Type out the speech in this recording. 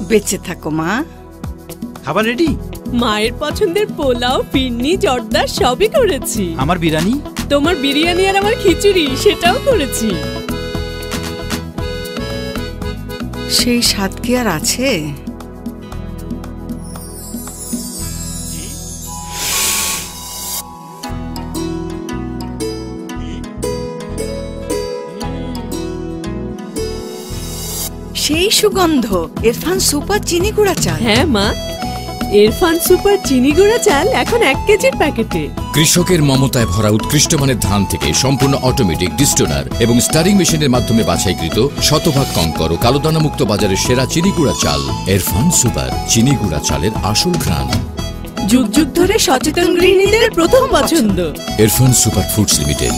বেঁচে থাকো মা। খাবার রেডি? মায়ের পছন্দের পোলাও, ফিরনি, জর্দা সবই করেছি। আমার বিরিয়ানি? তোমার বিরিয়ানি আর আমার খিচুড়ি সেটাও করেছি। সেই স্বাদ কি আর আছে? সেই সুগন্ধ ইরফান সুপার চিনি গুঁড়া চাল। হ্যাঁ মা, ইরফান সুপার চিনি গুঁড়া চাল এখন 1 কেজির প্যাকেটে। কৃষকের মমতায় ভরা উৎকৃষ্ট মানের ধান থেকে সম্পূর্ণ অটোমেটিক ডিস্টোনার এবং স্টারিং মেশিনের মাধ্যমে বাছাইকৃত শতভাগ কঙ্কর ও কালোদানা মুক্ত বাজারের সেরা চিনি গুঁড়া চাল। ইরফান সুপার চিনি গুঁড়া চালের আসল ঘ্রাণ। যুগ যুগ ধরে সচেতন গৃহিণীদের প্রথম পছন্দ। Irfan super foods limited.